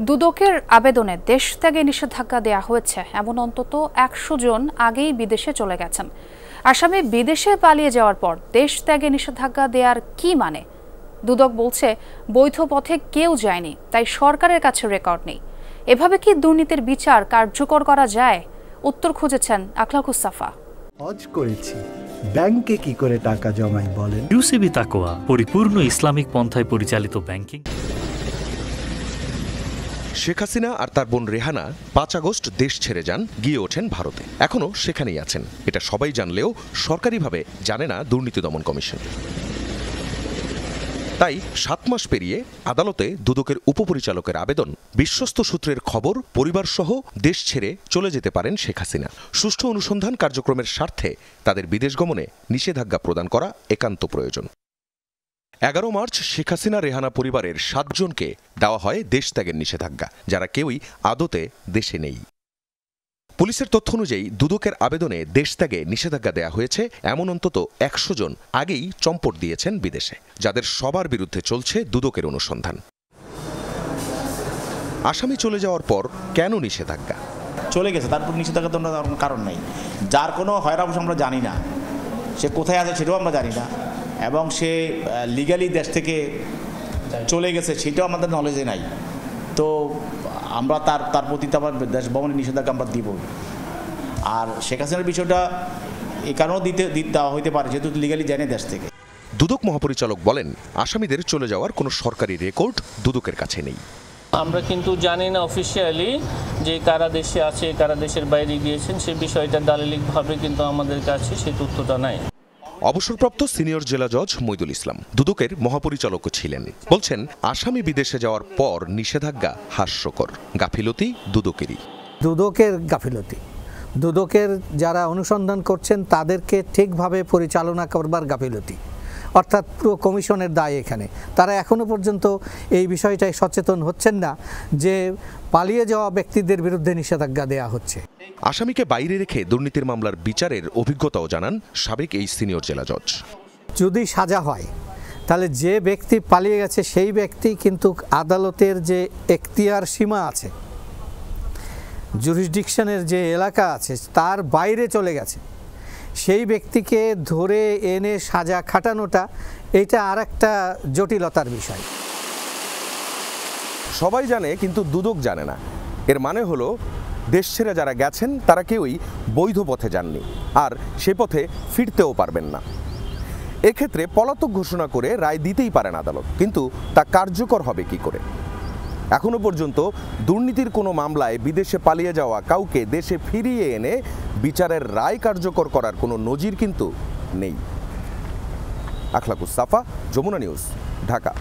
দুদকের আবেদনে দেশ ত্যাগে নিষেধাজ্ঞা দেয়া হয়েছে এমন অন্তত ১০০ জন আগেই বিদেশে চলে গেছেন। আসামি বিদেশে পালিয়ে যাওয়ার পর দেশ ত্যাগে নিষেধাজ্ঞা দেওয়ার কি মানে? দুদক বলছে বৈধ পথে কেউ যায়নি, তাই সরকারের কাছে রেকর্ড নেই। এভাবে কি দুর্নীতির বিচার কার্যকর করা যায়? উত্তর খুঁজেছেন আখলাকুস সাফা। হজ করেছি, ব্যাংকে কি করে টাকা জমাই বলেন? ইউসিবি তাকওয়া, পরিপূর্ণ ইসলামিক পন্থায় পরিচালিত ব্যাংকিং। শেখ হাসিনা আর তার বোন রেহানা ৫ আগস্ট দেশ ছেড়ে যান, গিয়ে ওঠেন ভারতে। এখনো সেখানেই আছেন। এটা সবাই জানলেও সরকারিভাবে জানে না দুর্নীতি দমন কমিশন। তাই ৭ মাস পেরিয়ে আদালতে দুদকের উপপরিচালকের আবেদন, বিশ্বস্ত সূত্রের খবর, পরিবারসহ দেশ ছেড়ে চলে যেতে পারেন শেখ হাসিনা। সুষ্ঠু অনুসন্ধান কার্যক্রমের স্বার্থে তাদের বিদেশ গমনে নিষেধাজ্ঞা প্রদান করা একান্ত প্রয়োজন। ১১ মার্চ শেখ হাসিনা রেহানা পরিবারের ৭ জনকে দেওয়া হয় দেশ ত্যাগের নিষেধাজ্ঞা, যারা কেউই আদতে দেশে নেই। পুলিশের তথ্য অনুযায়ী দুদকের আবেদনে দেশ ত্যাগে নিষেধাজ্ঞা দেয়া হয়েছে এমন অন্তত ১০০ জন আগেই চম্পট দিয়েছেন বিদেশে, যাদের সবার বিরুদ্ধে চলছে দুদকের অনুসন্ধান। আসামি চলে যাওয়ার পর কেন নিষেধাজ্ঞা? চলে গেছে, তারপর নিষেধাজ্ঞা তো কারণ নেই। যার কোনো হয়রানি আমরা জানি না, সে কোথায় আছে সেটাও আমরা জানি না, এবং সে লিগালি দেশ থেকে চলে গেছে সেটাও আমাদের নলেজে নাই। তো আমরা তার প্রতি আবার দেশ ভ্রমণের নিষেধাজ্ঞা আমরা দিব। আর শেখ হাসিনার বিষয়টা এই কারণেও দেওয়া হইতে পারে যেহেতু লিগালি জানে দেশ থেকে। দুদক মহাপরিচালক বলেন, আসামিদের চলে যাওয়ার কোনো সরকারি রেকর্ড দুদকের কাছে নেই। আমরা কিন্তু জানি না অফিসিয়ালি যে কারা দেশে আছে, কারা দেশের বাইরে গিয়েছেন, সে বিষয়টা দালিলিকভাবে কিন্তু আমাদের কাছে সেই তথ্যটা নাই। অবসরপ্রাপ্ত সিনিয়র জেলা জজ মইদুল ইসলাম দুদকের মহাপরিচালকও ছিলেন, বলছেন আসামি বিদেশে যাওয়ার পর নিষেধাজ্ঞা হাস্যকর, গাফিলতি দুদকেরই। দুদকের গাফিলতি, দুদকের যারা অনুসন্ধান করছেন তাদেরকে ঠিকভাবে পরিচালনা করবার গাফিলতি, অর্থাৎ পুরো কমিশনের দায় এখানে। তারা এখনো পর্যন্ত এই বিষয়টায় সচেতন হচ্ছেন না যে পালিয়ে যাওয়া ব্যক্তিদের বিরুদ্ধে নিষেধাজ্ঞা দেয়া হচ্ছে। আসামিকে বাইরে রেখে দুর্নীতির মামলার বিচারের অভিজ্ঞতাও জানান সাবেক এই সিনিয়র জেলা জজ। যদি সাজা হয় তাহলে যে ব্যক্তি পালিয়ে গেছে সেই ব্যক্তি কিন্তু আদালতের যে এখতিয়ার সীমা আছে, জুরিসডিকশনের যে এলাকা আছে তার বাইরে চলে গেছে, সেই ব্যক্তিকে ধরে এনে সাজা খাটানোটা এটা আর একটা জটিলতার বিষয়। সবাই জানে কিন্তু দুদক জানে না। এর মানে হলো দেশ ছেড়ে যারা গেছেন তারা কেউই বৈধ পথে যাননি, আর সে পথে ফিরতেও পারবেন না। এক্ষেত্রে পলাতক ঘোষণা করে রায় দিতেই পারেন আদালত, কিন্তু তা কার্যকর হবে কি করে? এখনো পর্যন্ত দুর্নীতির কোনো মামলায় বিদেশে পালিয়ে যাওয়া কাউকে দেশে ফিরিয়ে এনে বিচারের রায় কার্যকর করার কোনো নজির কিন্তু নেই। আখলাকুস সাফা, যমুনা নিউজ, ঢাকা।